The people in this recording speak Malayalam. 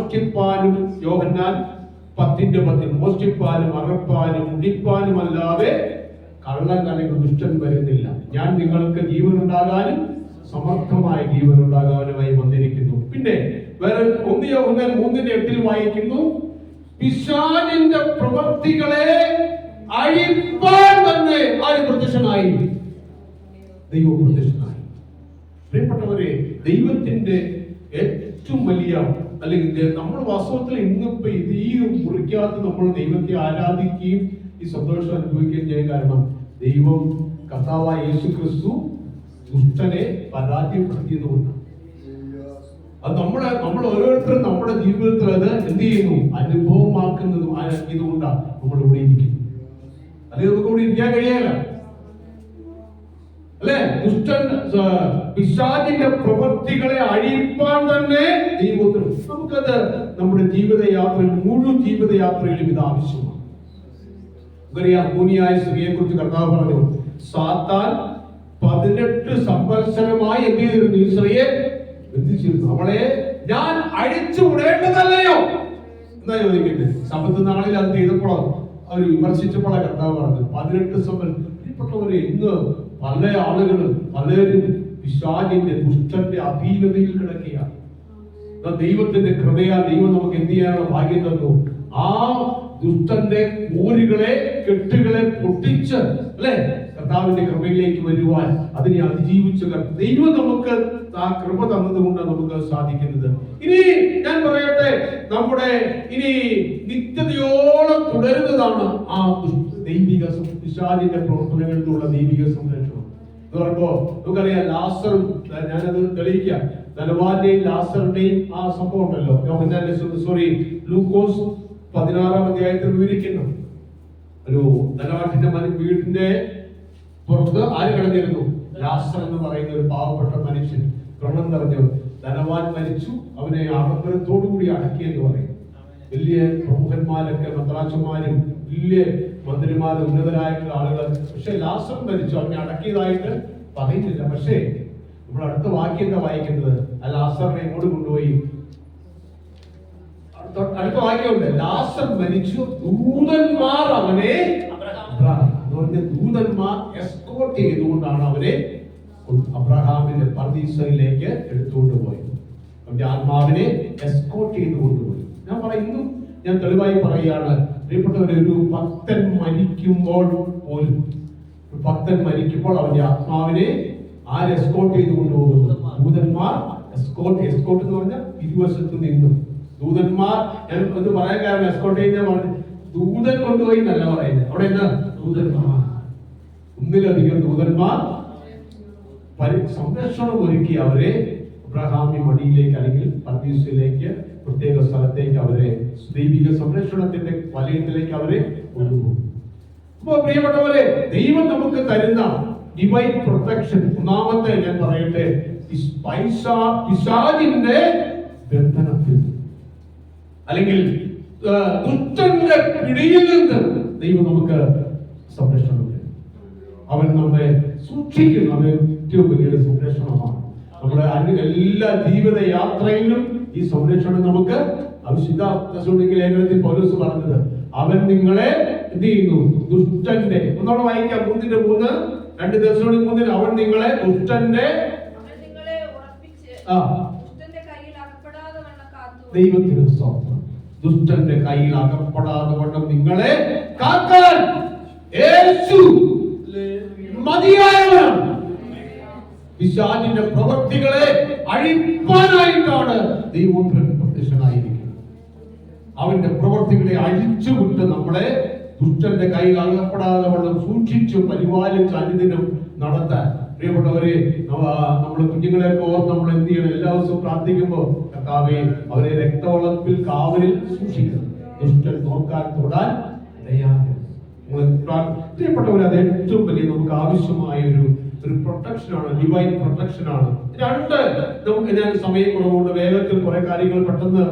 മോഷ്ടിപ്പാനും യോഹന്നാൻ 10:10 മോഷ്ടിപ്പാനും അറപ്പാനും മുടിപ്പാനും അല്ലാതെ കള്ളൻ അല്ലെങ്കിൽ ദുഷ്ടൻ വരുന്നില്ല. ഞാൻ നിങ്ങൾക്ക് ജീവനുണ്ടാകാനും സമർത്ഥമായ ജീവനുണ്ടാകാനുമായി വന്നിരിക്കുന്നു. പിന്നെ വേറെ 1 യോഹന്നാൻ 3:8 വായിക്കുന്നു, പിശാചിന്റെ പ്രവൃത്തികളെ അഴിപ്പാൻ തന്നെ ആര് പ്രത്യക്ഷനായി? ദൈവം പ്രത്യക്ഷനായി. പ്രിയപ്പെട്ടവരെ, ദൈവത്തിന്റെ ഏറ്റവും വലിയ അല്ലെങ്കിൽ നമ്മൾ വാസ്തവത്തിൽ ഇന്നിപ്പോ ഈ മുറിക്കകത്ത് നമ്മൾ ദൈവത്തെ ആരാധിക്കുകയും ഈ സന്തോഷം അനുഭവിക്കുകയും ചെയ്യാൻ കാരണം ദൈവം കർത്താവായ യേശു ക്രിസ്തു ദുഷ്ടനെ പരാജയപ്പെടുത്തിയതുകൊണ്ടാണ്. അത് നമ്മൾ ഓരോരുത്തരും നമ്മുടെ ജീവിതത്തിൽ അത് എന്ത് ചെയ്യുന്നു, അനുഭവമാക്കുന്നതും ഇതുകൊണ്ടാണ് നമ്മൾ ഇവിടെ ഇരിക്കുന്നത്. അല്ലെങ്കിൽ നമുക്ക് ഇവിടെ ഇരിക്കാൻ കഴിയല്ല അല്ലെ? ദുഷ്ടൻ പിശാചിന്റെ പ്രവൃത്തികളെ അഴിപ്പാൻ തന്നെ ദൈവത്തിൽ. നമുക്കത് നമ്മുടെ ജീവിതയാത്രയിൽ, മുഴുവൻ ജീവിതയാത്രയിലും ഇത് ആവശ്യമാണ്. കൂനിയായ സ്ത്രീയെ കുറിച്ച് കർത്താവ് പറഞ്ഞു, സാത്താൻ 18 സംവത്സരമായി എന്ത് ചെയ്തിരുന്നു? ഈ സ്ത്രീയെ ബന്ധിച്ചിരുന്നു. അവളെ ഞാൻ അഴിച്ചു വിടേണ്ടതല്ലയോ എന്നാ ചോദിക്കുന്നത്. സമ്പത്ത് നാളിൽ അത് ചെയ്തപ്പോഴോ അവർ വിമർശിച്ചപ്പോഴാണ് കർത്താവ് പറഞ്ഞത് 18 സംവത്സരം. പ്രിയപ്പെട്ടവരെ, ഇന്ന് പല ആളുകളും പലരും പിശാചിന്റെ ദുഷ്ടന്റെ അധീനതയിൽ കിടക്കുകയാണ്. ദൈവത്തിന്റെ കൃപയാ ദൈവം നമുക്ക് എന്ത് ചെയ്യാനുള്ള ഭാഗ്യം തന്നു. ആ ദുഷ്ടന്റെ കൂരികളെ, കെട്ടുകളെ പൊട്ടിച്ച് അല്ലെ കർത്താവിന്റെ കൃപയിലേക്ക് വരുവാൻ, അതിനെ അതിജീവിച്ച ദൈവം നമുക്ക് ആ കൃപ തന്നതുകൊണ്ട് നമുക്ക് സാധിക്കുന്നത്. ഇനി ഞാൻ പറയട്ടെ, നമ്മുടെ ഇനി നിത്യതയോളം തുടരുന്നതാണ് ആ ദൈവിക പിശാചിന്റെ പ്രവർത്തനങ്ങളിലുള്ള ദൈവിക സംരക്ഷണം എന്ന് പറയുമ്പോ നമുക്കറിയാം, ലാസറും, ഞാനത് തെളിയിക്കാം, ധനവാന്റെയും ലാസറിന്റെയും ആ സംഭവം ഉണ്ടല്ലോ. ലൂക്കോസ് 16-ാം അധ്യായത്തിൽ വിവരിക്കുന്നു. ഒരു ധനവാന്റെ വീടിന്റെ പുറത്ത് ആര് കിടന്നിരുന്നു? ലാസർ എന്ന് പറയുന്ന ഒരു പാവപ്പെട്ട മനുഷ്യൻ, വ്രണം നിറഞ്ഞു. ധനവാൻ മരിച്ചു, അവനെ ആഡംബരത്തോടുകൂടി അടക്കിയെന്ന് പറയും. വലിയ പ്രമുഖന്മാരൊക്കെ, മദ്രാച്ചന്മാരും വലിയ മന്ത്രിമാരും ഉന്നതരായിട്ടുള്ള ആളുകൾ. പക്ഷെ ലാസർ മരിച്ചു, അവനെ അടക്കിയതായിട്ട് പറയുന്നില്ല. പക്ഷേ നമ്മൾ അടുത്ത വാക്യം എന്താ വായിക്കുന്നത്? ആ ലാസറിനെ എങ്ങോട്ട് കൊണ്ടുപോയി? അടുത്ത വാക്യമുണ്ട്, ലാസർ മരിച്ചു, ദൂതന്മാർ അവനെ, ദൂതന്മാർ എസ്കോർട്ട് ചെയ്തുകൊണ്ടാണ് അവരെ അബ്രഹാമിന്റെ പർദീസയിലേക്ക് എടുത്തുകൊണ്ട് പോയത്. അവന്റെ ആത്മാവിനെ എസ്കോർട്ട് ചെയ്ത് കൊണ്ടുപോയി. ഞാൻ പറയുന്നു, ഞാൻ തെളിവായി പറയുകയാണ് പ്രിയപ്പെട്ടവരെ, ഒരു ഭക്തൻ മരിക്കുമ്പോൾ പോലും, ഒരു ഭക്തൻ മരിക്കുമ്പോൾ അവന്റെ ആത്മാവിനെ ആര് എസ്കോർട്ട് ചെയ്ത് കൊണ്ടുപോകുന്നു? ദൂതന്മാർ എസ്കോർട്ട് എന്ന് പറഞ്ഞാൽ ഇരുവശത്ത് നിന്നും ദൂതന്മാർ. ഞാൻ ഒന്ന് പറയാൻ കാരണം എസ്കോർട്ട് ചെയ്യുന്ന ദൂതൻ കൊണ്ടുപോയി എന്നല്ല പറയുന്നത്. അവിടെ എന്താ? ദൂതന്മാർ, ഒന്നിലധികം ദൂതന്മാർ സംരക്ഷണം ഒരുക്കി അവരെ അബ്രഹാമി മടിയിലേക്ക് അല്ലെങ്കിൽ പർദീസയിലേക്ക്, പ്രത്യേക സ്ഥലത്തേക്ക് അവരെ ദൈവിക സംരക്ഷണത്തിന്റെ വലയത്തിലേക്ക് അവരെ കൊണ്ടുപോകും. അപ്പൊ പ്രിയപ്പെട്ടവരെ, ദൈവം നമുക്ക് തരുന്ന ഡിവൈൻ പ്രൊട്ടക്ഷൻ, ഒന്നാമത്തെ ഞാൻ പറയട്ടെ, പിശാചിന്റെ ബന്ധനത്തിൽ അല്ലെങ്കിൽ ദുഷ്ടന്റെ പിടിയിൽ നിന്ന് ദൈവം നമുക്ക് സംരക്ഷണം തരും. അവൻ നമ്മെ സൂക്ഷിക്കുന്നു. അത് ഏറ്റവും വലിയൊരു സംരക്ഷണമാണ്. നമ്മുടെ എല്ലാ ജീവിത യാത്രയിലും ഈ സംരക്ഷണം നമുക്ക് ആവശ്യമില്ല. ലേഖനത്തിൽ പൗലോസ് പറഞ്ഞത്, അവൻ നിങ്ങളെ എന്ത് ചെയ്യുന്നു? ദുഷ്ടന്റെ, ഒന്നോടെ വായിക്കാം, 3:3, 2 തെസ്സലോനിക്കർ 3, അവൻ നിങ്ങളെ ദുഷ്ടന്റെ ദൈവത്തിന് സ്തോത്രം, ദുഷ്ടന്റെ കയ്യിൽ അകപ്പെടാതെ വണ്ണം നിങ്ങളെ കാക്കാൻ യേശു മതിയായവനാണ്. പിശാചിന്റെ പ്രവൃത്തികളെ അഴിപ്പാനായിട്ടാണ് ദൈവപുത്രൻ പ്രത്യക്ഷനായിരിക്കുന്നത്. അവന്റെ പ്രവൃത്തികളെ അഴിച്ചുവിട്ട് നമ്മളെ ദുഷ്ടന്റെ കയ്യിൽ അകപ്പെടാതെ വണ്ണം സൂക്ഷിച്ചു പരിപാലിച്ച് അനുദിനം നടത്താൻ. പ്രിയപ്പെട്ടവരെ, നമ്മൾ കുഞ്ഞുങ്ങളെയൊക്കെ ഓർത്ത് നമ്മൾ എന്ത് ചെയ്യണം? എല്ലാ ദിവസവും പ്രാർത്ഥിക്കുമ്പോൾ, കർത്താവേ, അവരെ രക്തവളപ്പിൽ കാവലിൽ സൂക്ഷിക്കണം, ദുഷ്ടൻ നോക്കാൻ തൊടാൻ ഇടയാകരുത്. പ്രിയപ്പെട്ടവരെ, അത് ഏറ്റവും വലിയ നമുക്ക് ആവശ്യമായ ഒരു പ്രൊട്ടക്ഷനാണ്, ഡിവൈൻ പ്രൊട്ടക്ഷനാണ്. 2, നമുക്ക് ഞാൻ സമയക്കുറവുകൊണ്ട് വേഗത്തിൽ കുറെ കാര്യങ്ങൾ പെട്ടെന്ന്